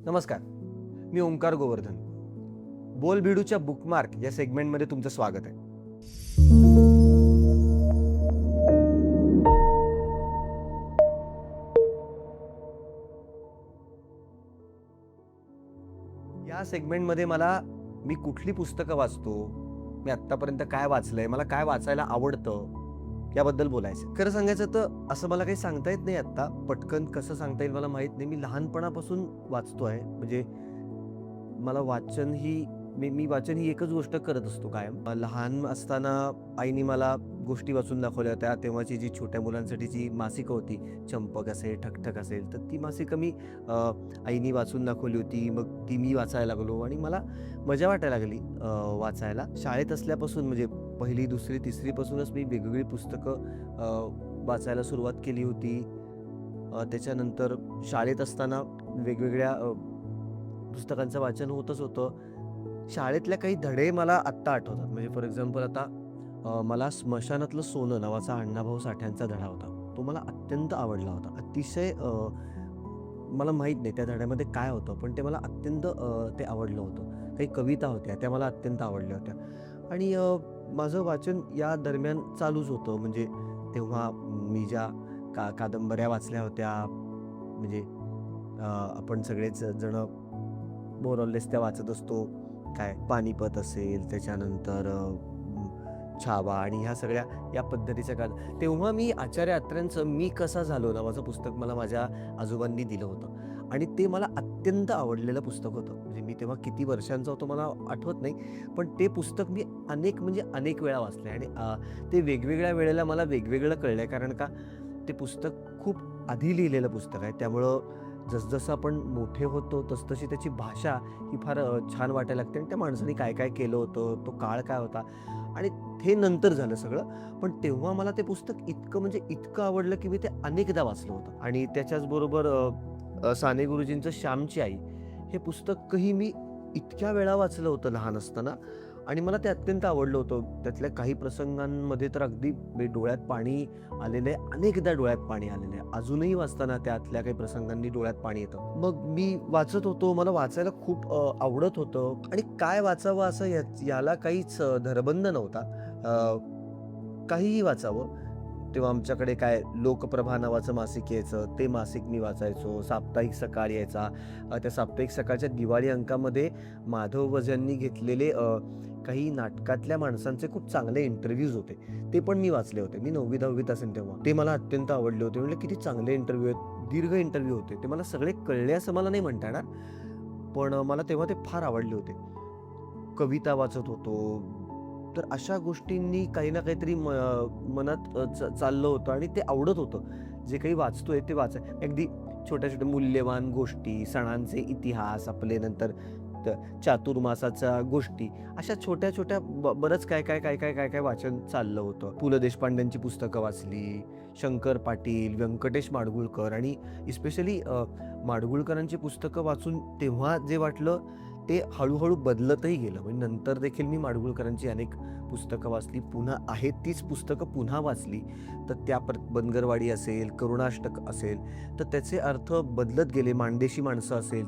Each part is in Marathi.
नमस्कार. मी ओंकार गोवर्धन. बोलबिडूच्या बुकमार्क या सेगमेंटमध्ये तुमचं स्वागत आहे. या सेगमेंटमध्ये मी कुठली पुस्तकं वाचतो, मी आत्तापर्यंत काय वाचलंय, मला काय वाचायला आवडतं, याबद्दल बोलायचं. खरं सांगायचं तर असं मला काही सांगता येत नाही आत्ता. पटकन कसं सांगता येईल मला माहीत नाही. मी लहानपणापासून वाचतोय. म्हणजे मला वाचन ही मी वाचन ही एकच गोष्ट करत असतो कायम. लहान असताना आईने मला गोष्टी वाचून दाखवल्या होत्या. तेव्हाची जी छोट्या मुलांसाठी जी मासिकं होती, चंपक असेल, ठकठक असेल, तर ती मासिकं आईनी वाचून दाखवली होती. मग ती मी वाचायला लागलो आणि मला मजा वाटायला लागली वाचायला. शाळेत असल्यापासून म्हणजे पहिली, दुसरी, तिसरीपासूनच मी वेगवेगळी पुस्तकं वाचायला सुरुवात केली होती. त्याच्यानंतर शाळेत असताना वेगवेगळ्या पुस्तकांचं वाचन होतच होतं. शाळेतल्या काही धडे मला आत्ता आठवतात. म्हणजे फॉर एक्झाम्पल आता मला स्मशानातलं सोनं नावाचा अण्णाभाऊ साठ्यांचा धडा होता. तो मला अत्यंत आवडला होता. अतिशय मला माहीत नाही त्या धड्यामध्ये काय होतं, पण ते मला अत्यंत ते आवडलं होतं. काही कविता होत्या, त्या मला अत्यंत आवडल्या होत्या आणि माझं वाचन या दरम्यान चालूच होतं. म्हणजे तेव्हा मी ज्या कादंबऱ्या वाचल्या होत्या, म्हणजे आपण सगळेच जण मोर ऑर लेस त्या वाचत असतो. काय पानिपत असेल, त्याच्यानंतर छावा आणि ह्या सगळ्या या पद्धतीच्या तेव्हा मी आचार्य अत्र्यांचं मी कसा झालो नावाचं पुस्तक मला माझ्या आजोबांनी दिलं होतं आणि ते मला अत्यंत आवडलेलं पुस्तक होतं. म्हणजे मी तेव्हा किती वर्षांचा होतो मला आठवत नाही, पण ते पुस्तक मी अनेक वेळा वाचलंय आणि ते वेगवेगळ्या वेळेला मला वेगवेगळं कळलंय. कारण का ते पुस्तक खूप आधी लिहिलेलं पुस्तक आहे. त्यामुळं जसजसं आपण मोठे होतो तसतशी त्याची भाषा ही फार छान वाटायला लागते आणि त्या माणसाने काय केलं होतं, तो काळ काय होता आणि हे नंतर झालं सगळं. पण तेव्हा मला ते पुस्तक इतकं आवडलं की मी ते अनेकदा वाचलं होतं. आणि त्याच्याच बरोबर साने गुरुजींचं श्यामची आई हे पुस्तकही मी इतक्या वेळा वाचलं होतं लहान असताना आणि मला ते अत्यंत आवडलं होतं. त्यातल्या काही प्रसंगांमध्ये तर अगदी डोळ्यात पाणी आलेलं आहे. अनेकदा डोळ्यात पाणी आलेलं आहे. अजूनही वाचताना त्यातल्या काही प्रसंगांनी डोळ्यात पाणी येतं. मग मी वाचत होतो. मला वाचायला खूप आवडत होतं आणि काय वाचावं असं याला काहीच धरबंध नव्हता. काहीही वाचावं. तेव्हा आमच्याकडे काय लोकप्रभा नावाचं मासिक यायचं, ते मासिक मी वाचायचो. साप्ताहिक सकाळ यायचा. त्या साप्ताहिक सकाळच्या दिवाळी अंकामध्ये माधव वज्यांनी घेतलेले काही नाटकातल्या माणसांचे खूप चांगले इंटरव्ह्यूज होते. ते पण मी वाचले होते. मी 9वी-10वीत असेन तेव्हा. ते मला अत्यंत आवडले होते. म्हणजे किती चांगले इंटरव्ह्यू आहेत. दीर्घ इंटरव्ह्यू होते. ते मला सगळे कळले असं मला नाही म्हणता येणार. पण मला तेव्हा ते फार आवडले होते. कविता वाचत होतो. तर अशा गोष्टींनी काही ना काहीतरी मनात चाललं होतं आणि ते आवडत होतं. जे काही वाचतोय ते अगदी छोट्या-छोट्या मूल्यवान गोष्टी, सणांचे इतिहास, आपले नंतर चातुर्मासाच्या गोष्टी, अशा छोट्या-छोट्या बरंच काय वाचन चाललं होतं. पु. ल. देशपांडेंची पुस्तकं वाचली, शंकर पाटील, व्यंकटेश माडगूळकर आणि स्पेशली माडगूळकरांची पुस्तकं वाचून तेव्हा जे वाटलं ते हळू-हळू बदलतही गेलं. म्हणजे नंतर देखील मी माडगूळकरांची अनेक पुस्तकं वाचली. पुन्हा आहेत तीच पुस्तकं पुन्हा वाचली. तर त्या बनगरवाडी असेल, करुणाष्टक असेल, तर त्याचे अर्थ बदलत गेले. माणदेशी माणसं असेल,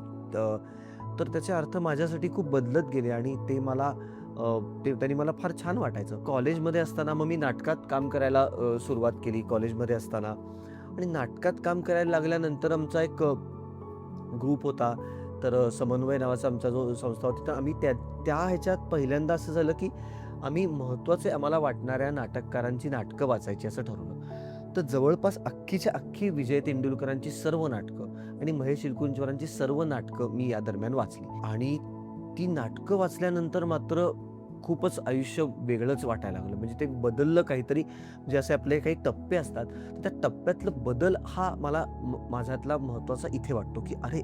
तर त्याचे अर्थ माझ्यासाठी खूप बदलत गेले आणि ते मला त्यांनी मला फार छान वाटायचं. कॉलेजमध्ये असताना मग मी नाटकात काम करायला सुरुवात केली कॉलेजमध्ये असताना आणि नाटकात काम करायला लागल्यानंतर आमचा एक ग्रुप होता. तर समन्वय नावाचा आमचा जो संस्था होती, तर आम्ही त्या ह्याच्यात पहिल्यांदा असं झालं, की आम्ही महत्त्वाचे आम्हाला वाटणाऱ्या नाटककारांची नाटकं वाचायची असं ठरवलं. तर जवळपास अख्खीच्या अख्खी विजय तेंडुलकरांची सर्व नाटकं आणि महेश एलकुंचवारांची सर्व नाटकं मी या दरम्यान वाचली आणि ती नाटकं वाचल्यानंतर मात्र खूपच आयुष्य वेगळंच वाटायला लागलं. म्हणजे ते बदललं काहीतरी. म्हणजे असे आपले काही टप्पे असतात, तर त्या टप्प्यातलं बदल हा मला माझ्यातला महत्त्वाचा इथे वाटतो, की अरे,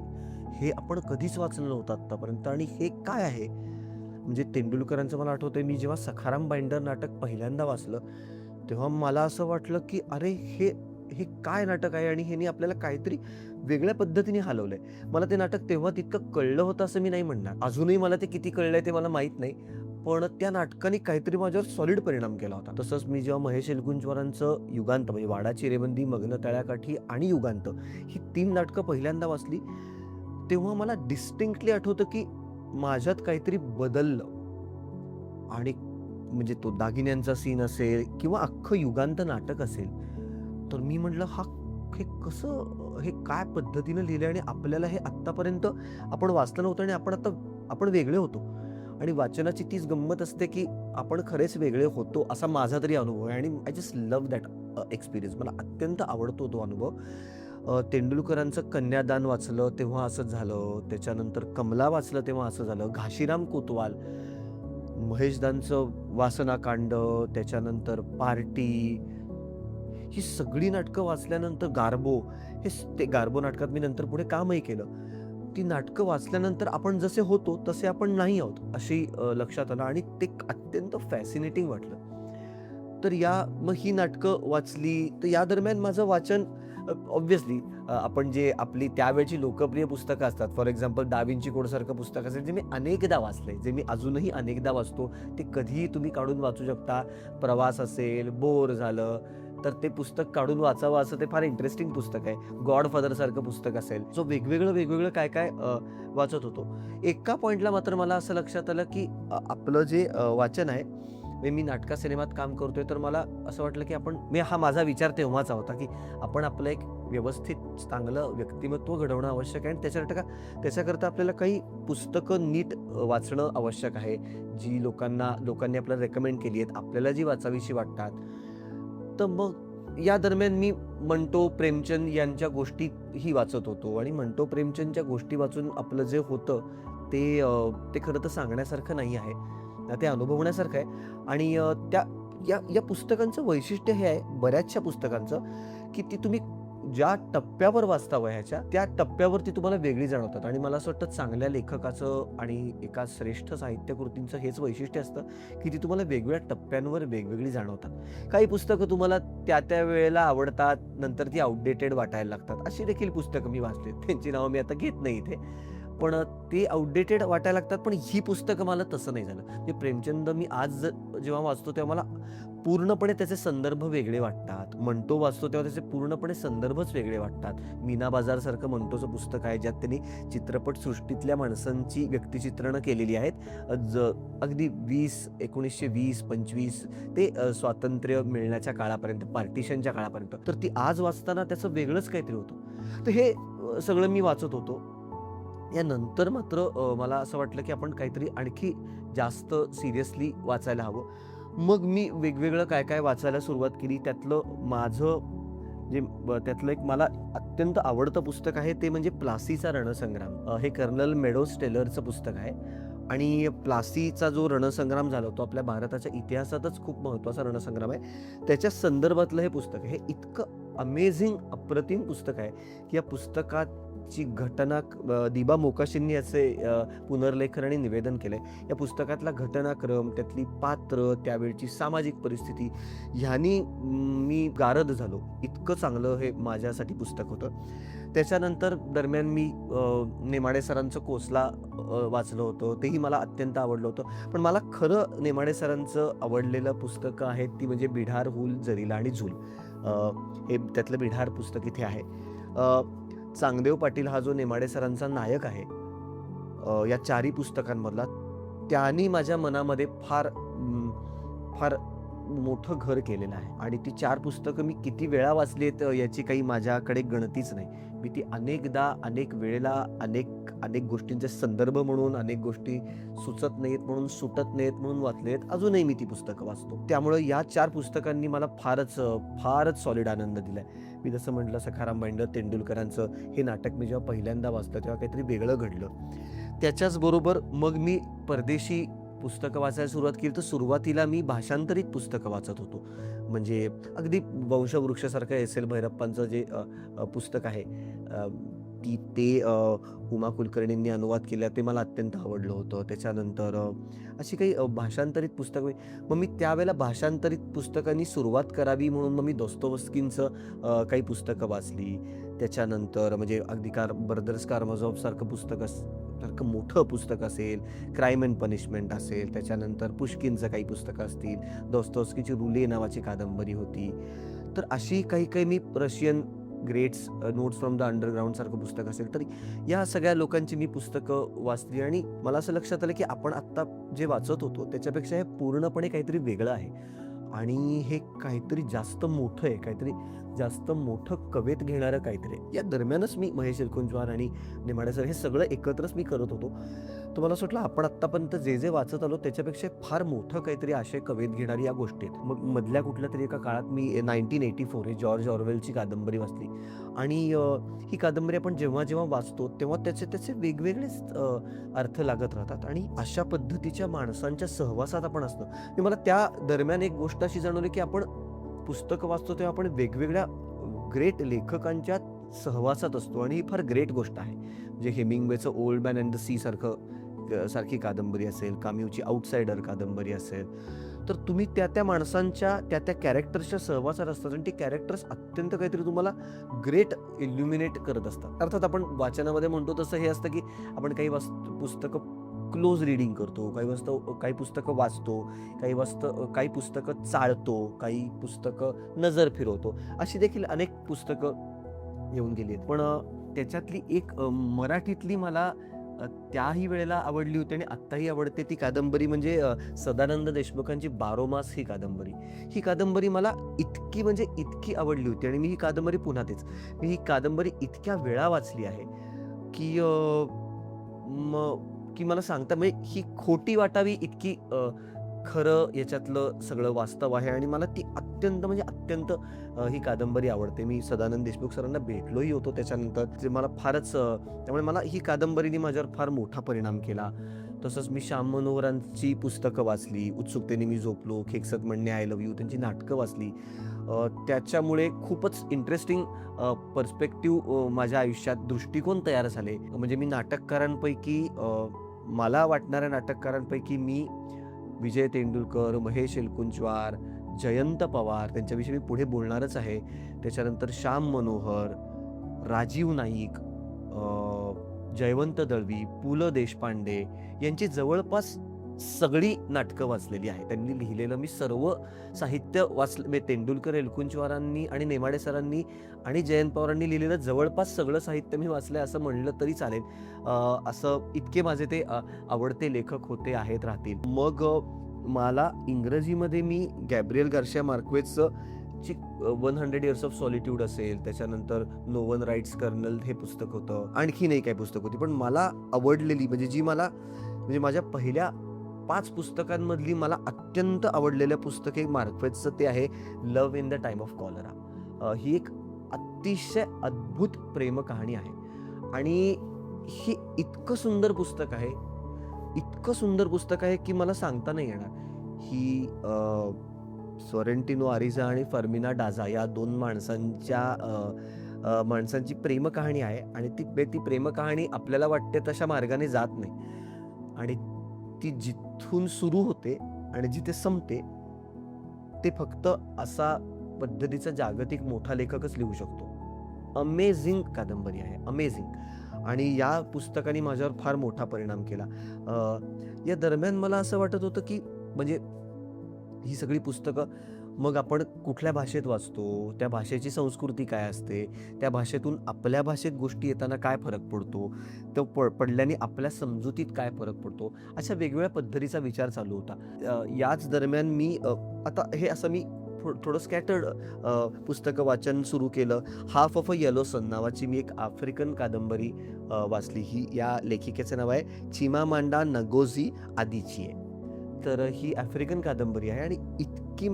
हे आपण कधीच वाचलं नव्हतं आत्तापर्यंत आणि हे काय आहे? म्हणजे तेंडुलकरांचं मला आठवतंय, मी जेव्हा सखाराम बाइंडर नाटक पहिल्यांदा वाचलं, तेव्हा मला असं वाटलं, की अरे, हे हे काय नाटक आहे आणि ह्यानी आपल्याला काहीतरी वेगळ्या पद्धतीने हलवलंय. मला ते नाटक तेव्हा तितकं कळलं होतं असं मी नाही म्हणणार. अजूनही मला ते किती कळलंय ते मला माहीत नाही. पण त्या नाटकाने काहीतरी माझ्यावर सॉलिड परिणाम केला होता. तसंच मी जेव्हा महेश एलकुंचवारांचं युगांत म्हणजे वाडा चिरेबंदी, मग्न तळ्याकाठी आणि युगांत ही 3 नाटकं पहिल्यांदा वाचली, तेव्हा मला डिस्टिंक्टली आठवतं की माझ्यात काहीतरी बदललं. आणि म्हणजे तो दागिन्यांचा सीन असेल किंवा अख्खं युगांत नाटक असेल, तर मी म्हटलं हे कसं, हे काय पद्धतीनं लिहिलंय आणि आपल्याला हे आत्तापर्यंत आपण वाचलं नव्हतं आणि आपण वेगळे होतो. आणि वाचनाची तीच गंमत असते की आपण खरेच वेगळे होतो, असा माझा तरी अनुभव आहे आणि I just love that experience. मला अत्यंत आवडतो तो अनुभव. तेंडुलकरांचं कन्यादान वाचलं तेव्हा असं झालं. त्याच्यानंतर कमला वाचलं तेव्हा असं झालं. घाशीराम कोतवाल, महेशदांचं वासनाकांड, त्याच्यानंतर पार्टी, ही सगळी नाटकं वाचल्यानंतर गारबो, ते गारबो नाटकात मी नंतर पुढे कामही केलं. ती नाटकं वाचल्यानंतर आपण जसे होतो तसे आपण नाही आहोत अशी लक्षात आलं आणि ते अत्यंत फॅसिनेटिंग वाटलं. तर मग ही नाटकं वाचली. तर या दरम्यान माझं वाचन ऑब्व्हियसली आपण जे आपली त्यावेळची लोकप्रिय पुस्तकं असतात, फॉर एक्झाम्पल दा विंची कोडसारखं पुस्तक असेल, जे मी अनेकदा वाचलंय, जे मी अजूनही अनेकदा वाचतो. ते कधीही तुम्ही काढून वाचू शकता. प्रवास असेल, बोर झालं तर ते पुस्तक काढून वाचावं असं ते फार इंटरेस्टिंग पुस्तक आहे. गॉडफादर सारखं पुस्तक असेल. सो वेगवेगळं काय वाचत होतो. एका पॉइंटला मात्र मला असं लक्षात आलं की आपलं जे वाचन आहे, मी नाटका सिनेमात काम करतोय, तर मला असं वाटलं की हा माझा विचार तेव्हाचा होता की आपण आपलं एक व्यवस्थित चांगलं व्यक्तिमत्व घडवणं आवश्यक आहे आणि त्याच्याकरता आपल्याला काही पुस्तकं नीट वाचणं आवश्यक आहे, जी लोकांनी आपल्याला रेकमेंड केली आहेत, आपल्याला जी वाचावीशी वाटतात. तर मग या दरम्यान मी मंटो प्रेमचंद यांच्या गोष्टीही वाचत होतो आणि मंटो प्रेमचंदच्या गोष्टी वाचून आपलं जे होतं ते खरं तर सांगण्यासारखं नाही आहे, ते अनुभवण्यासारखं आहे. आणि या पुस्तकांचं वैशिष्ट्य हे आहे, बऱ्याचशा पुस्तकांचं, की ती तुम्ही ज्या टप्प्यावर वाचता वयाच्या, त्या टप्प्यावरती तुम्हाला वेगळी जाणवतात. आणि मला असं वाटतं चांगल्या लेखकाचं आणि एका श्रेष्ठ साहित्यकृतींचं हेच वैशिष्ट्य असतं, की ती तुम्हाला वेगवेगळ्या टप्प्यांवर वेगवेगळी जाणवतात. काही पुस्तकं तुम्हाला त्या वेळेला आवडतात, नंतर ती आउटडेटेड वाटायला लागतात. अशी देखील पुस्तकं मी वाचली, त्यांची नावं मी आता घेत नाही इथे. पण ते आउटडेटेड वाटायला लागतात. पण ही पुस्तकं मला तसं नाही झालं. म्हणजे प्रेमचंद मी आज जेव्हा वाचतो तेव्हा मला पूर्णपणे त्याचे संदर्भ वेगळे वाटतात. मंटो वाचतो तेव्हा त्याचे पूर्णपणे संदर्भच वेगळे वाटतात. मीना बाजारसारखं मंटोचं पुस्तक आहे, ज्यात त्यांनी चित्रपटसृष्टीतल्या माणसांची व्यक्तिचित्रणं केलेली आहेत. अगदी 1920, 25 ते स्वातंत्र्य मिळण्याच्या काळापर्यंत, पार्टिशनच्या काळापर्यंत. तर ती आज वाचताना त्याचं वेगळंच काहीतरी होतं. तर हे सगळं मी वाचत होतो. यानंतर मात्र मला असं वाटलं की आपण काहीतरी आणखी जास्त सिरियसली वाचायला हवं. मग मी वेगवेगळं काय वाचायला सुरुवात केली. त्यातलं एक मला अत्यंत आवडतं पुस्तक आहे, ते म्हणजे प्लासीचा रणसंग्राम. हे कर्नल मेडोज टेलरचं पुस्तक आहे आणि प्लासीचा जो रणसंग्राम झाला तो आपल्या भारताच्या इतिहासातच खूप महत्त्वाचा रणसंग्राम आहे. त्याच्या संदर्भातलं हे पुस्तक आहे. हे इतकं अमेझिंग, अप्रतिम पुस्तक आहे की या पुस्तकाची घटना दिबा मोकाशींनी याचे पुनर्लेखन आणि निवेदन केलंय. या पुस्तकातला घटनाक्रम, त्यातली पात्र, त्यावेळची सामाजिक परिस्थिती ह्यांनी मी गारद झालो. इतकं चांगलं हे माझ्यासाठी पुस्तक होतं. त्याच्यानंतर दरम्यान मी नेमाडे सरांचं कोसला वाचलं होतं. तेही मला अत्यंत आवडलं होतं. पण मला खरं नेमाडे सरांचं आवडलेलं पुस्तकं आहेत ती म्हणजे बिढार, हूल, जरीला आणि झूल. हे त्यातलं बिढार पुस्तक इथे आहे. चांगदेव पाटील हा जो नेमाडे सरांचा नायक आहे या चारही पुस्तकांमधला, त्यांनी माझ्या मनामध्ये फार मोठं घर केलेलं आहे. आणि ती 4 पुस्तकं मी किती वेळा वाचली आहेत याची काही माझ्याकडे गणतीच नाही. मी ती अनेकदा, अनेक वेळेला, अनेक गोष्टींचे संदर्भ म्हणून, अनेक गोष्टी सुचत नाहीत म्हणून, सुटत नाहीत म्हणून वाचले आहेत. अजूनही मी ती पुस्तकं वाचतो. त्यामुळं या 4 पुस्तकांनी मला फारच सॉलिड आनंद दिलाय. मी जसं म्हटलं, सखाराम बाइंडर तेंडुलकरांचं हे नाटक मी जेव्हा पहिल्यांदा वाचलं तेव्हा काहीतरी वेगळं घडलं. त्याच्याच बरोबर मग मी परदेशी पुस्तकं वाचायला सुरुवात केली. तर सुरुवातीला मी भाषांतरित पुस्तकं वाचत होतो. म्हणजे अगदी वंशवृक्षासारखं एस.एल. भैरप्पांचं जे पुस्तक आहे, ते उमा कुलकर्णींनी अनुवाद केला, ते मला अत्यंत आवडलं होतं. त्याच्यानंतर अशी काही भाषांतरित पुस्तकं, मग मी त्यावेळेला भाषांतरित पुस्तकांनी सुरुवात करावी म्हणून मग मी दोस्तोव्स्कींचं काही पुस्तकं वाचली. त्याच्यानंतर म्हणजे अगदी ब्रदर्स कारामाझोव सारखं मोठं पुस्तक असेल, क्राईम अँड पनिशमेंट असेल, त्याच्यानंतर पुश्किनचं काही पुस्तकं असतील, दोस्तोव्स्कीची रुले नावाची कादंबरी होती. तर अशी काही मी Russian greats, notes from the underground सारखं पुस्तक असेल, तर या सगळ्या लोकांची मी पुस्तकं वाचली आणि मला असं लक्षात आलं की आपण आत्ता जे वाचत होतो त्याच्यापेक्षा हे पूर्णपणे काहीतरी वेगळं आहे आणि हे काहीतरी जास्त मोठं आहे, काहीतरी जास्त मोठं कवेत घेणारं काहीतरी आहे. या दरम्यानच मी महेश एलकुंचवार आणि नेमाडे सर हे सगळं एकत्रच मी करत होतो. तर मला असं वाटलं आपण आत्तापर्यंत जे वाचत आलो त्याच्यापेक्षा फार मोठं काहीतरी आशय कवेत घेणारी या गोष्टी आहेत. मग मधल्या कुठल्यातरी एका काळात मी 1984 हे जॉर्ज ऑरवेलची कादंबरी वाचली आणि ही कादंबरी आपण जेव्हा जेव्हा वाचतो तेव्हा त्याचे वेगवेगळेच अर्थ लागत राहतात आणि अशा पद्धतीच्या माणसांच्या सहवासात आपण असतो. आणि मला त्या दरम्यान एक गोष्ट अशी जाणवली की आपण पुस्तकं वाचतो तेव्हा आपण वेगवेगळ्या ग्रेट लेखकांच्या सहवासात असतो आणि ही फार ग्रेट गोष्ट आहे. म्हणजे हेमिंग्वेचं old man and the sea सारखी कादंबरी असेल, काम्यूची आउटसाइडर कादंबरी असेल, तर तुम्ही त्या माणसांच्या त्या कॅरेक्टर्सच्या सहवासात असतात आणि ती कॅरेक्टर्स अत्यंत काहीतरी तुम्हाला ग्रेट इल्युमिनेट करत असतात. अर्थात आपण वाचनामध्ये म्हणतो तसं हे असतं की आपण काही पुस्तकं क्लोज रीडिंग करतो, काही पुस्तकं वाचतो, काही पुस्तकं चाळतो, काही पुस्तकं नजर फिरवतो, अशी देखील अनेक पुस्तकं येऊन गेली आहेत. पण त्याच्यातली एक मराठीतली मला त्याही वेळेला आवडली होती आणि आत्ताही आवडते ती कादंबरी म्हणजे सदानंद देशमुखांची 12 मास ही कादंबरी. ही कादंबरी मला इतकी आवडली होती आणि मी ही कादंबरी मी ही कादंबरी इतक्या वेळा वाचली आहे की की मला सांगता म्हणजे ही खोटी वाटावी इतकी खरं याच्यातलं सगळं वास्तव आहे आणि मला ती अत्यंत ही कादंबरी आवडते. मी सदानंद देशमुख सरांना भेटलोही होतो त्याच्यानंतर. ते मला फारच त्यामुळे मला ही कादंबरीने माझ्यावर फार मोठा परिणाम केला. तसंच मी श्याम मनोहरांची पुस्तकं वाचली. उत्सुकतेने मी झोपलो, खेकसत म्हणणे, आय लव्ह यू, त्यांची नाटकं वाचली. त्याच्यामुळे खूपच इंटरेस्टिंग पर्स्पेक्टिव्ह माझ्या आयुष्यात दृष्टिकोन तयार झाले. म्हणजे मी नाटककारांपैकी मला वाटणाऱ्या नाटककारांपैकी मी विजय तेंडुलकर, महेश एलकुंचवार, जयंत पवार त्यांच्याविषयी मी पुढे बोलणारच आहे. त्याच्यानंतर श्याम मनोहर, राजीव नाईक, जयवंत दळवी, पु ल देशपांडे यांची जवळपास सगळी नाटकं वाचलेली आहे. त्यांनी लिहिलेलं मी सर्व साहित्य वाचलं. तेंडुलकर, एलकुंचवारांनी आणि नेमाडे सरांनी आणि जयंत पवारांनी लिहिलेलं जवळपास सगळं साहित्य मी वाचलंय असं म्हणलं तरी चालेल. असं इतके माझे ते आवडते लेखक होते, आहेत, राहतील. मग मला इंग्रजीमध्ये मी गॅब्रिएल गार्सिया मार्क्वेजचं 100 इयर्स ऑफ सॉलिट्यूड असेल, त्याच्यानंतर नो वन राईट्स कर्नल हे पुस्तक होतं. आणखी नाही काही पुस्तक होती, पण मला आवडलेली म्हणजे माझ्या पहिल्या 5 पुस्तकांमधली मला अत्यंत आवडलेल्या पुस्तके मार्क्वेजचं ते आहे love in the time of cholera. ही एक अतिशय अद्भुत प्रेम कहाणी आहे आणि ही इतकं सुंदर पुस्तक आहे की मला सांगता नाही येणार. ही सोरेंटिनो आरिझा आणि फर्मिना डाझा या 2 माणसांची प्रेम कहाणी आहे आणि ती प्रेम कहाणी आपल्याला वाटते तशा मार्गाने जात नाही आणि ती जिथून सुरू होते आणि जिथे संपते ते फक्त असा पद्धतीचा जागतिक मोठा लेखकच लिहू शकतो. अमेझिंग कादंबरी आहे, अमेझिंग. आणि या पुस्तकाने माझ्यावर फार मोठा परिणाम केला. या दरम्यान मला असं वाटत होतं की म्हणजे ही सगळी पुस्तकं मग आपण कुठल्या भाषेत वाचतो, त्या भाषेची संस्कृती काय असते, त्या भाषेतून आपल्या भाषेत गोष्टी येताना काय फरक पडतो, तो पडल्याने आपल्या समजुतीत काय फरक पडतो, अशा वेगवेगळ्या पद्धतीचा विचार चालू होता. याच दरम्यान मी आता हे असं मी थोडं स्कॅटर्ड पुस्तकं वाचन सुरू केलं. Half of a yellow sun नावाची मी एक आफ्रिकन कादंबरी वाचली. या लेखिकेचं नाव आहे चिमामांडा नगोझी आदिचिये. तर ही आफ्रिकन कादंबरी आहे आणि इतकी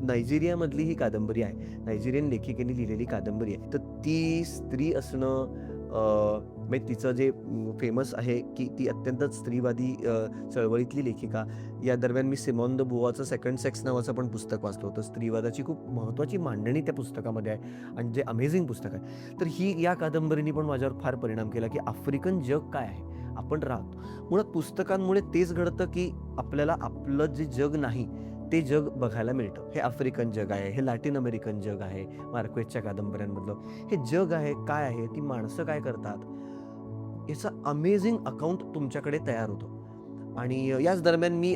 नायजेरियामधली ही कादंबरी आहे. नायजेरियन लेखिकेने लिहिलेली कादंबरी आहे. तर ती स्त्री असणं म्हणजे तिचं जे फेमस आहे की ती अत्यंत स्त्रीवादी चळवळीतली लेखिका. या दरम्यान मी सिमॉन द बुवाचं सेकंड सेक्स नावाचं पण पुस्तक वाचलं होतं. स्त्रीवादाची खूप महत्त्वाची मांडणी त्या पुस्तकामध्ये आहे आणि जे अमेझिंग पुस्तक आहे. तर या कादंबरीने पण माझ्यावर फार परिणाम केला की आफ्रिकन जग काय आहे, आपण राहतो. मुळात पुस्तकांमुळे तेच घडतं की आपल्याला आपलं जे जग नाही ते जग बघायला मिळतं. हे आफ्रिकन जग आहे, हे लॅटिन अमेरिकन जग आहे, मार्क्वेजच्या कादंबऱ्यांमधलं हे जग आहे, काय आहे, ती माणसं काय करतात, याचं अमेझिंग अकाउंट तुमच्याकडे तयार होतं. आणि याच दरम्यान मी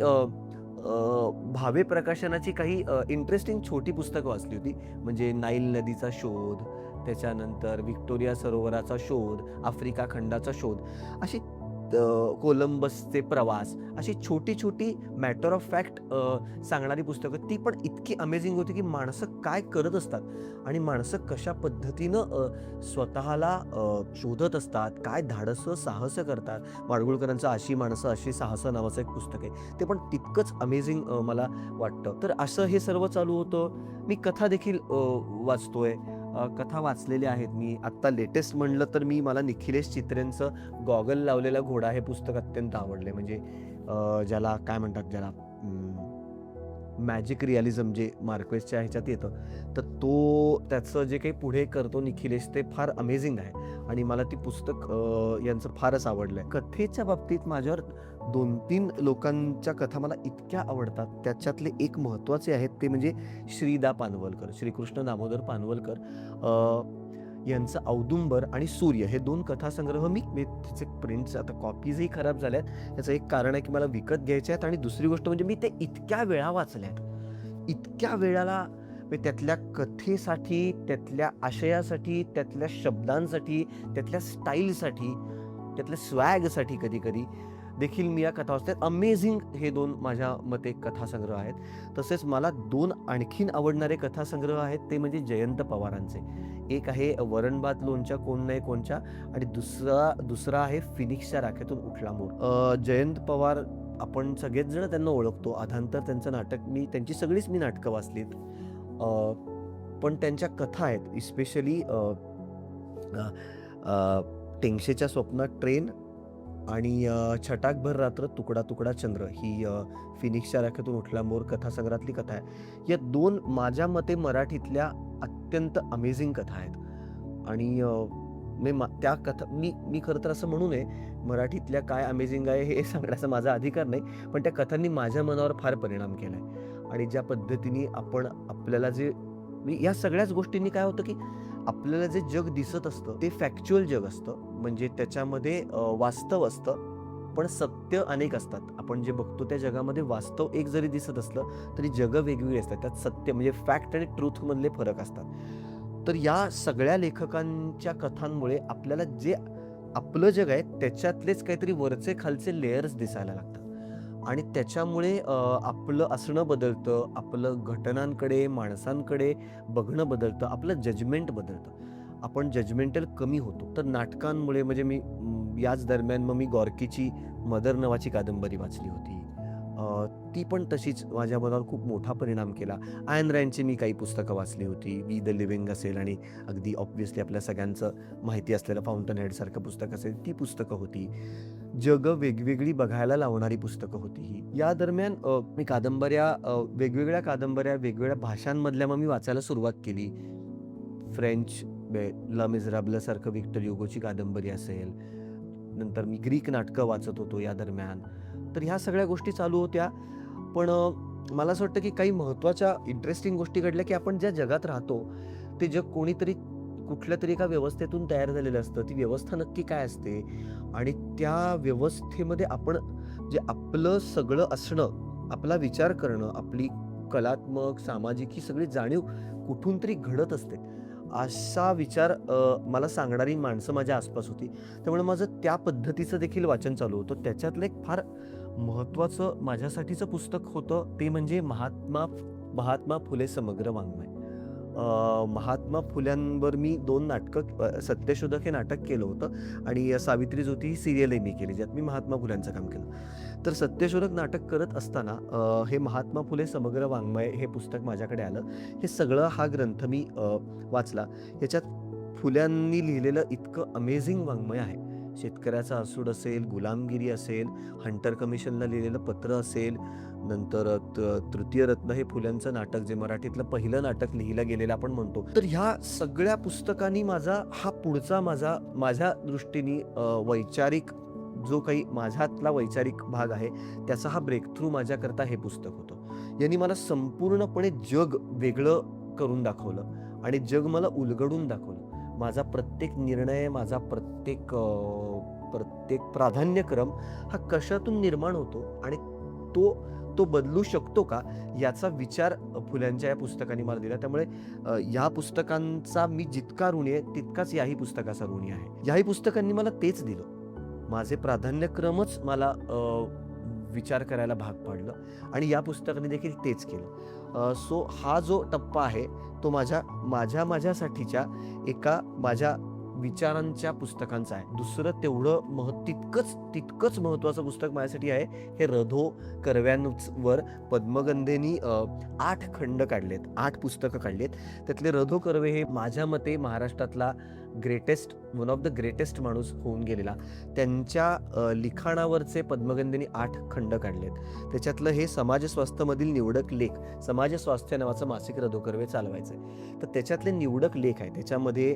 भावे प्रकाशनाची काही इंटरेस्टिंग छोटी पुस्तकं वाचली होती. म्हणजे नाईल नदीचा शोध, त्याच्यानंतर व्हिक्टोरिया सरोवराचा शोध, आफ्रिका खंडाचा शोध, अशी कोलंबसचे प्रवास, अशी छोटी छोटी मॅटर ऑफ फॅक्ट सांगणारी पुस्तकं, ती पण इतकी अमेझिंग होती की माणसं काय करत असतात आणि माणसं कशा पद्धतीनं स्वतःला शोधत असतात, काय धाडसं साहस करतात. माडगुळकरांचं अशी माणसं अशी साहसं नावाचं एक पुस्तक आहे, ते पण तितकंच अमेझिंग मला वाटतं. तर असं हे सर्व चालू होतं. मी कथा देखील वाचतोय. कथा वाचलेल्या आहेत मी. आत्ता लेटेस्ट म्हणलं तर मला निखिलेश चित्रेंचं गॉगल लावलेला घोडा हे पुस्तक अत्यंत आवडले. म्हणजे ज्याला काय म्हणतात, ज्याला मॅजिक रिअलिझम जे मार्क्वेसच्या ह्याच्यात येतं, तर त्याचं जे काही पुढे करतो निखिलेश, ते फार अमेझिंग आहे आणि मला ती पुस्तक यांचं फारच आवडलंय. कथेच्या बाबतीत माझ्यावर 2-3 लोकांच्या कथा मला इतक्या आवडतात. त्याच्यातले एक महत्त्वाचे आहेत, ते म्हणजे श्रीदा पानवलकर, श्रीकृष्ण दामोदर पानवलकर यांचं औदुंबर आणि सूर्य हे 2 कथासंग्रह मी त्याचे प्रिंट्स, आता कॉपीजही खराब झाल्यात. याचं एक कारण आहे की मला विकत घ्यायचे आहेत आणि दुसरी गोष्ट म्हणजे मी ते इतक्या वेळा वाचल्यात. इतक्या वेळाला त्यातल्या कथेसाठी, त्यातल्या आशयासाठी, त्यातल्या शब्दांसाठी, त्यातल्या स्टाईलसाठी, त्यातल्या स्वॅगसाठी कधी-कधी देखील मी या कथा वाचतात. अमेझिंग हे 2 माझ्या मते कथासंग्रह आहेत. तसेच मला 2 आणखीन आवडणारे कथासंग्रह आहेत, ते म्हणजे जयंत पवारांचे. एक आहे वरण भात लोणच्या कोण नाही कोणच्या आणि दुसरा आहे फिनिक्सच्या राखेतून उठला मोर. जयंत पवार आपण सगळेच जण त्यांना ओळखतो. अधांतर त्यांचं नाटक, त्यांची सगळीच मी नाटकं वाचलीत. पण त्यांच्या कथा आहेत, इस्पेशली टेंगशेच्या स्वप्नात ट्रेन आणि छटाकभर रात्र तुकडा तुकडा चंद्र ही फिनिक्सच्या राखेतून उठला मोर कथासंग्रहातली कथा आहे. या 2 माझ्या मते मराठीतल्या अत्यंत अमेझिंग कथा आहेत आणि त्या कथा मी खरं तर असं म्हणू नये मराठीतल्या काय अमेझिंग आहे हे सांगण्याचा माझा अधिकार नाही, पण त्या कथांनी माझ्या मनावर फार परिणाम केलाय. आणि ज्या पद्धतीने आपल्याला या सगळ्याच गोष्टींनी काय होतं की आपल्याला जे जग दिसत असतं ते फॅक्च्युअल जग असतं, म्हणजे त्याच्यामध्ये वास्तव असतं, पण सत्य अनेक असतात. आपण जे बघतो त्या जगामध्ये वास्तव एक जरी दिसत असलं तरी जगं वेगवेगळी असतात. त्यात सत्य म्हणजे फॅक्ट आणि ट्रूथ मधले फरक असतात. तर या सगळ्या लेखकांच्या कथांमुळे आपल्याला जे आपलं जग आहे त्याच्यातलेच काहीतरी वरचे खालचे लेयर्स दिसायला लागतात आणि त्याच्यामुळे आपलं असणं बदलतं, आपलं घटनांकडे, माणसांकडे बघणं बदलतं, आपलं जजमेंट बदलतं, आपण जजमेंटल कमी होतो. तर नाटकांमुळे म्हणजे याच दरम्यान मी गॉर्कीची मदर नावाची कादंबरी वाचली होती. ती पण तशीच माझ्या मनावर खूप मोठा परिणाम केला. आयन रँडची मी काही पुस्तकं वाचली होती. वी द लिव्हिंग असेल आणि अगदी ऑब्व्हियसली आपल्या सगळ्यांचं माहिती असलेलं फाउंटन हेडसारखं पुस्तक असेल, ती पुस्तकं होती. जगं वेगवेगळी बघायला लावणारी पुस्तकं होती ही. या दरम्यान मी वेगवेगळ्या कादंबऱ्या वेगवेगळ्या भाषांमधल्या मी वाचायला सुरुवात केली. फ्रेंच ला मिझराबल सारखं व्हिक्टर ह्युगोची कादंबरी असेल, नंतर मी ग्रीक नाटकं वाचत होतो या दरम्यान. तर ह्या सगळ्या गोष्टी चालू होत्या. पण मला असं वाटतं की काही महत्त्वाच्या इंटरेस्टिंग गोष्टी घडल्या की आपण ज्या जगात राहतो ते जग कोणीतरी कुठल्या तरी एका व्यवस्थेतून तयार झालेलं असतं. ती व्यवस्था नक्की काय असते आणि त्या व्यवस्थेमध्ये आपण जे आपलं सगळं असणं, आपला विचार करणं, आपली कलात्मक, सामाजिक ही सगळी जाणीव कुठून तरी घडत असते. असा विचार मला सांगणारी माणसं माझ्या आसपास होती. त्यामुळे माझं त्या पद्धतीचं देखील वाचन चालू होतं. त्याच्यातलं एक फार महत्त्वाचं माझ्यासाठीचं पुस्तक होतं ते म्हणजे महात्मा फुले समग्र वाङ्मय. महात्मा फुल्यांवर मी 2 नाटकं, सत्यशोधक हे नाटक केलं होतं आणि सावित्री ज्योती ही सिरियलही मी केली, ज्यात मी महात्मा फुल्यांचं काम केलं. तर सत्यशोधक नाटक करत असताना हे महात्मा फुले समग्र वाङ्मय हे पुस्तक माझ्याकडे आलं. हे सगळं हा ग्रंथ मी वाचला. ह्याच्यात फुल्यांनी लिहिलेलं इतकं अमेझिंग वाङ्मय आहे. शेतकऱ्याचा असूड असेल, गुलामगिरी असेल, हंटर कमिशनला लिहिलेलं पत्र असेल, नंतर तृतीय रत्न हे फुल्यांचं नाटक, जे मराठीतलं पहिलं नाटक लिहिलं गेलेलं आपण म्हणतो. तर ह्या सगळ्या पुस्तकांनी माझ्या दृष्टीने वैचारिक जो काही माझ्यातला वैचारिक भाग आहे त्याचा हा ब्रेक थ्रू माझ्याकरता हे पुस्तक होतं. यांनी मला संपूर्णपणे जग वेगळं करून दाखवलं आणि जग मला उलगडून दाखवलं. माझा प्रत्येक निर्णय, माझा प्रत्येक प्राधान्यक्रम हा कशातून निर्माण होतो आणि तो बदलू शकतो का, याचा विचार फुल्यांच्या या पुस्तकाने मला दिला. त्यामुळे या पुस्तकांचा मी जितका ऋणी आहे तितकाच याही पुस्तकाचा ऋणी आहे. याही पुस्तकांनी मला तेच दिलं. माझे प्राधान्यक्रमच मला विचार करायला भाग पाडलं आणि या पुस्तकाने देखील तेच केलं. सो हा जो टप्पा आहे तो माझ्यासाठीच्या एका माझ्या विचारांच्या पुस्तकांचा आहे. दुसरं तेवढं तितकंच महत्त्वाचं पुस्तक माझ्यासाठी आहे. हे रधो कर्व्यांवर पद्मगंधेनी 8 खंड काढलेत, 8 पुस्तकं काढलीत. त्यातले रधो कर्वे हे माझ्या मते महाराष्ट्रातला वन ऑफ द ग्रेटेस्ट माणूस होऊन गेलेला. त्यांच्या लिखाणावरचे पद्मगंधेनी 8 खंड काढलेत. त्याच्यातलं हे समाज स्वास्थ्यमधील निवडक लेख, समाज स्वास्थ्य नावाचं मासिक रधो कर्वे चालवायचं. तर त्याच्यातले निवडक लेख आहे. त्याच्यामध्ये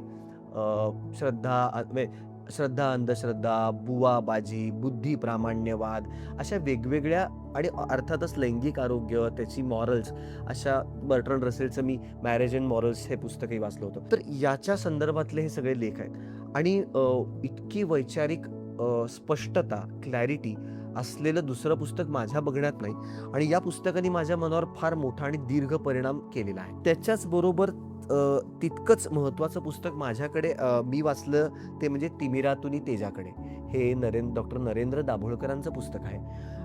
श्रद्धा अंधश्रद्धा, बुवाबाजी, बुद्धी प्रामाण्यवाद, अशा वेगवेगळ्या आणि अर्थातच लैंगिक आरोग्य, त्याची मॉरल्स, अशा बर्ट्रंड रसेलचं मी मॅरेज अँड मॉरल्स हे पुस्तकही वाचलं होतं. तर याच्या संदर्भातले हे सगळे लेख आहेत आणि इतकी वैचारिक स्पष्टता, क्लॅरिटी असलेलं दुसरं पुस्तक माझ्या बघण्यात नाही आणि या पुस्तकाने माझ्या मनावर फार मोठा आणि दीर्घ परिणाम केलेला आहे. त्याच्याच बरोबर तितकंच महत्त्वाचं पुस्तक माझ्याकडे मी वाचलं ते म्हणजे तिमिरातुनी तेजाकडे. हे डॉक्टर नरेंद्र दाभोळकरांचं पुस्तक आहे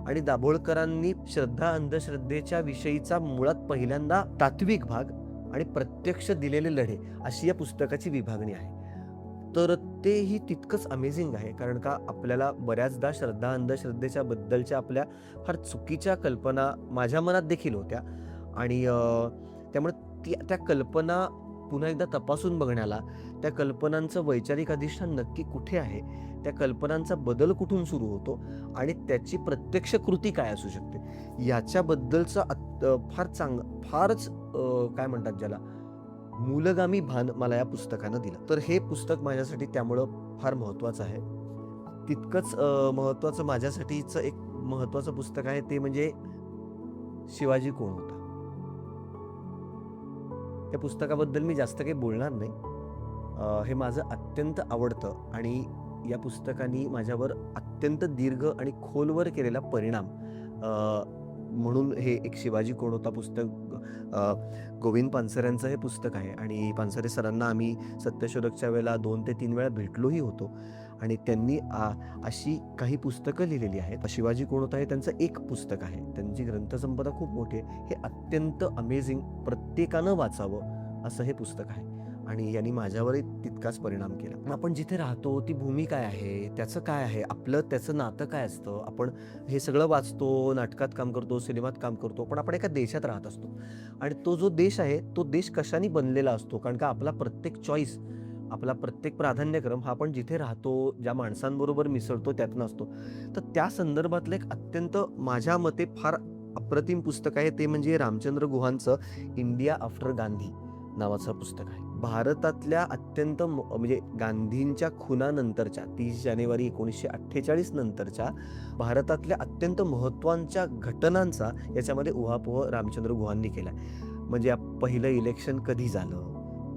आणि दाभोळकरांनी श्रद्धा अंधश्रद्धेच्या विषयीचा मुळात पहिल्यांदा तात्विक भाग आणि प्रत्यक्ष दिलेले लढे अशी या पुस्तकाची विभागणी आहे. तर तेही तितकंच अमेझिंग आहे, कारण का आपल्याला बऱ्याचदा श्रद्धा अंधश्रद्धेच्या बद्दलच्या आपल्या फार चुकीच्या कल्पना माझ्या मनात देखील होत्या आणि त्यामुळे त्या कल्पना पुन्हा एकदा तपासून बघण्याला, त्या कल्पनांचं वैचारिक अधिष्ठान नक्की कुठे आहे, त्या कल्पनांचा बदल कुठून सुरू होतो आणि त्याची प्रत्यक्ष कृती काय असू शकते, याच्याबद्दलचा फारच काय म्हणतात ज्याला मूलगामी भान मला या पुस्तकानं दिलं. तर हे पुस्तक माझ्यासाठी त्यामुळं फार महत्त्वाचं आहे. तितकंच महत्त्वाचं माझ्यासाठीचं एक महत्त्वाचं पुस्तक आहे ते म्हणजे शिवाजी कोण होता. त्या पुस्तकाबद्दल मी जास्त काही बोलणार नाही. हे माझं अत्यंत आवडतं आणि या पुस्तकाने माझ्यावर अत्यंत दीर्घ आणि खोलवर केलेला परिणाम म्हणून हे एक शिवाजी कोण होता पुस्तक गोविंद पानसरेंचं हे पुस्तक आहे आणि पानसरे सरांना आम्ही सत्यशोधकच्या वेळेला 2 ते 3 वेळा भेटलोही होतो आणि त्यांनी अशी काही पुस्तकं लिहिलेली आहेत. शिवाजी कोण होता हे त्यांचं एक पुस्तक आहे. त्यांची ग्रंथसंपदा खूप मोठी आहे. हे अत्यंत अमेझिंग, प्रत्येकानं वाचावं असं हे पुस्तक आहे आणि यांनी माझ्यावरही तितकाच परिणाम केला. आपण जिथे राहतो ती भूमी काय आहे, त्याचं काय आहे, त्याचं नातं काय असतं. आपण हे सगळं वाचतो, नाटकात काम करतो, सिनेमात काम करतो, पण आपण एका देशात राहत असतो आणि तो जो देश आहे तो देश कशाने बनलेला असतो, कारण का आपला प्रत्येक चॉईस, आपला प्रत्येक प्राधान्यक्रम हा आपण जिथे राहतो, ज्या माणसांबरोबर मिसळतो त्यातनं असतो. तर त्या संदर्भातलं एक अत्यंत माझ्या मते फार अप्रतिम पुस्तक आहे ते म्हणजे रामचंद्र गुहांचं इंडिया आफ्टर गांधी नावाचं पुस्तक आहे. भारतातल्या अत्यंत म्हणजे गांधींच्या खुनानंतरच्या 30 जानेवारी 1948 नंतरच्या भारतातल्या अत्यंत महत्त्वाच्या घटनांचा याच्यामध्ये उहापोह रामचंद्र गुहांनी केला. म्हणजे पहिलं इलेक्शन कधी झालं,